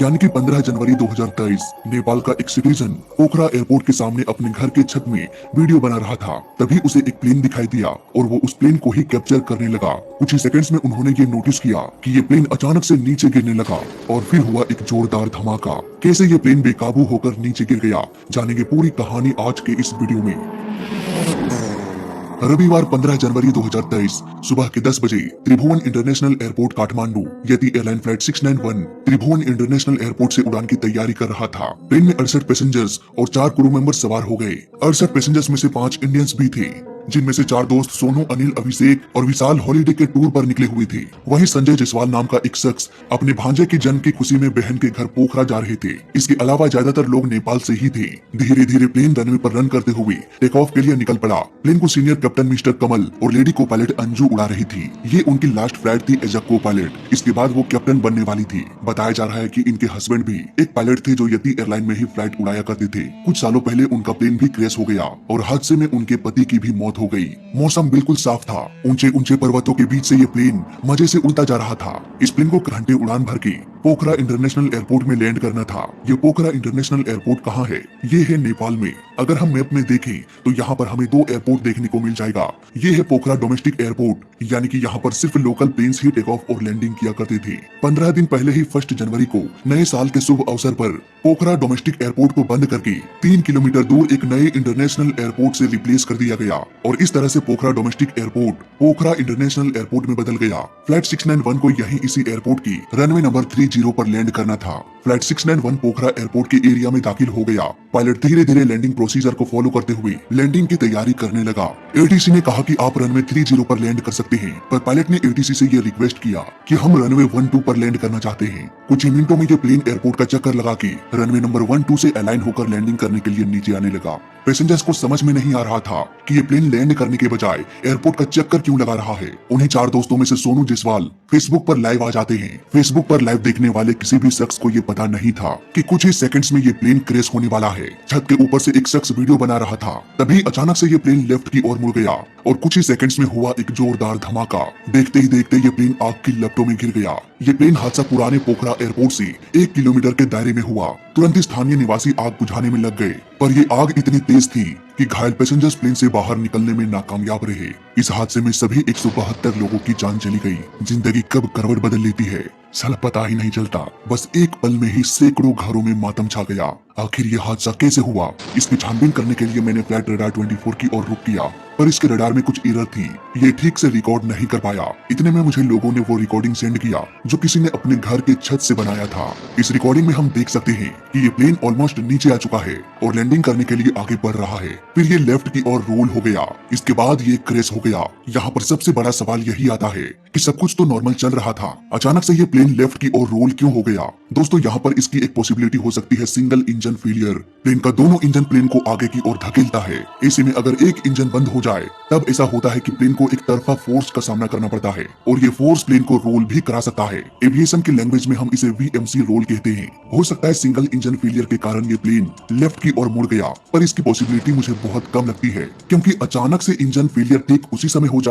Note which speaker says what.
Speaker 1: यानी कि 15 जनवरी 2023 नेपाल का एक सिटीजन पोखरा एयरपोर्ट के सामने अपने घर के छत में वीडियो बना रहा था। तभी उसे एक प्लेन दिखाई दिया और वो उस प्लेन को ही कैप्चर करने लगा। कुछ ही सेकंड्स में उन्होंने ये नोटिस किया कि ये प्लेन अचानक से नीचे गिरने लगा और फिर हुआ एक जोरदार धमाका। कैसे ये प्लेन बेकाबू होकर नीचे गिर गया, जानेंगे पूरी कहानी आज के इस वीडियो में। रविवार 15 जनवरी 2023 सुबह के 10 बजे त्रिभुवन इंटरनेशनल एयरपोर्ट काठमांडू यति एयरलाइन फ्लाइट 691 त्रिभुवन इंटरनेशनल एयरपोर्ट से उड़ान की तैयारी कर रहा था। प्लेन में 68 पैसेंजर्स और 4 क्रू मेंबर सवार हो गए। 68 पैसेंजर्स में से 5 इंडियंस भी थे, जिनमें से 4 दोस्त सोनू, अनिल, अभिषेक और विशाल हॉलीडे के टूर पर निकले हुए थे। वहीं संजय जायसवाल नाम का एक शख्स अपने भांजे के जन्म की खुशी में बहन के घर पोखरा जा रहे थे। इसके अलावा ज्यादातर लोग नेपाल से ही थे। धीरे धीरे प्लेन रनवे पर रन करते हुए टेक ऑफ के लिए निकल पड़ा। प्लेन को सीनियर कैप्टन मिस्टर कमल और लेडी को पायलट अंजू उड़ा रही थी। ये उनकी लास्ट फ्लाइट थी एज अ को पायलट। इसके बाद वो कैप्टन बनने वाली थी। बताया जा रहा है कि इनके हस्बैंड भी एक पायलट थे जो यति एयरलाइन में ही फ्लाइट उड़ाया करते थे। कुछ सालों पहले उनका प्लेन भी क्रैश हो गया और हादसे में उनके पति की भी मौत हो गई। मौसम बिल्कुल साफ था। ऊंचे ऊंचे पर्वतों के बीच से ये प्लेन मजे से उड़ता जा रहा था। इस प्लेन को घंटे उड़ान भर के पोखरा इंटरनेशनल एयरपोर्ट में लैंड करना था। ये पोखरा इंटरनेशनल एयरपोर्ट कहाँ है? ये है नेपाल में। अगर हम मैप में देखें तो यहाँ पर हमें 2 एयरपोर्ट देखने को मिल जाएगा। ये है पोखरा डोमेस्टिक एयरपोर्ट, यानी कि यहाँ पर सिर्फ लोकल प्लेन्स ही टेक ऑफ और लैंडिंग किया करते थे। 15 दिन पहले ही 1 जनवरी को नए साल के शुभ अवसर पर पोखरा डोमेस्टिक एयरपोर्ट को बंद करके 3 किलोमीटर दूर एक नए इंटरनेशनल एयरपोर्ट से रिप्लेस कर दिया गया और इस तरह से पोखरा डोमेस्टिक एयरपोर्ट पोखरा इंटरनेशनल एयरपोर्ट में बदल गया। फ्लाइट 691 को यही इसी एयरपोर्ट की रनवे नंबर 30 पर लैंड करना था। फ्लाइट 691 पोखरा एयरपोर्ट के एरिया में दाखिल हो गया। पायलट धीरे धीरे लैंडिंग प्रोसीजर को फॉलो करते हुए लैंडिंग की तैयारी करने लगा। एटीसी ने कहा कि आप रनवे 30 पर लैंड कर सकते हैं, पर पायलट ने एटीसी से ये रिक्वेस्ट किया कि हम रनवे 12 पर लैंड करना चाहते हैं। कुछ ही मिनटों में ये प्लेन एयरपोर्ट का चक्कर लगा के रनवे नंबर 12 से अलाइन होकर लैंडिंग करने के लिए नीचे आने लगा। पैसेंजर्स को समझ में नहीं आ रहा था कि ये प्लेन लैंड करने के बजाय एयरपोर्ट का चक्कर क्यों लगा रहा है। उन्हीं 4 दोस्तों में से सोनू जायसवाल फेसबुक पर लाइव आ जाते हैं। फेसबुक पर लाइव देखने वाले किसी भी शख्स को ये पता नहीं था कि कुछ ही सेकंड्स में ये प्लेन क्रैश होने वाला है। छत के ऊपर से एक शख्स वीडियो बना रहा था। तभी अचानक से ये प्लेन लेफ्ट की ओर मुड़ गया और कुछ ही सेकंड्स में हुआ एक जोरदार धमाका। देखते ही देखते ये प्लेन आग की लपटों में गिर गया। ये प्लेन हादसा पुराने पोखरा एयरपोर्ट से 1 किलोमीटर के दायरे में हुआ। तुरंत ही स्थानीय निवासी आग बुझाने में लग गए, पर ये आग इतनी तेज थी कि घायल पैसेंजर्स प्लेन से बाहर निकलने में नाकामयाब रहे। इस हादसे में सभी 172 लोगों की जान चली गई। जिंदगी कब करवट बदल लेती है साला पता ही नहीं चलता। बस एक पल में ही सैकड़ों घरों में मातम छा गया। आखिर ये हादसा कैसे हुआ, इसकी छानबीन करने के लिए मैंने फ्लाइट रडार 24 की ओर रुख किया, पर इसके रडार में कुछ एरर थी। ये ठीक से रिकॉर्ड नहीं कर पाया। इतने में मुझे लोगों ने वो रिकॉर्डिंग सेंड किया जो किसी ने अपने घर के छत से बनाया था। इस रिकॉर्डिंग में हम देख सकते हैं कि ये प्लेन ऑलमोस्ट नीचे आ चुका है और लैंडिंग करने के लिए आगे बढ़ रहा है। फिर ये लेफ्ट की ओर रोल हो गया। इसके बाद ये क्रैश हो गया। यहाँ पर सबसे बड़ा सवाल यही आता है कि सब कुछ तो नॉर्मल चल रहा था, अचानक से ये प्लेन लेफ्ट की ओर रोल क्यों हो गया? दोस्तों, यहाँ पर इसकी एक पॉसिबिलिटी हो सकती है सिंगल इंजन फेलियर। प्लेन का दोनों इंजन प्लेन को आगे की ओर धकेलता है। ऐसे में अगर एक इंजन बंद हो जाए तब ऐसा होता है कि प्लेन को एक तरफा फोर्स का सामना करना पड़ता है और ये फोर्स प्लेन को रोल भी करा सकता है। एविएशन की लैंग्वेज में हम इसे VMC रोल कहते हैं। हो सकता है सिंगल इंजन फेलियर के कारण ये प्लेन लेफ्ट की ओर मुड़ गया, पर इसकी पॉसिबिलिटी मुझे बहुत कम लगती है, क्योंकि अचानक से इंजन फेलियर ठीक उसी समय हो जाए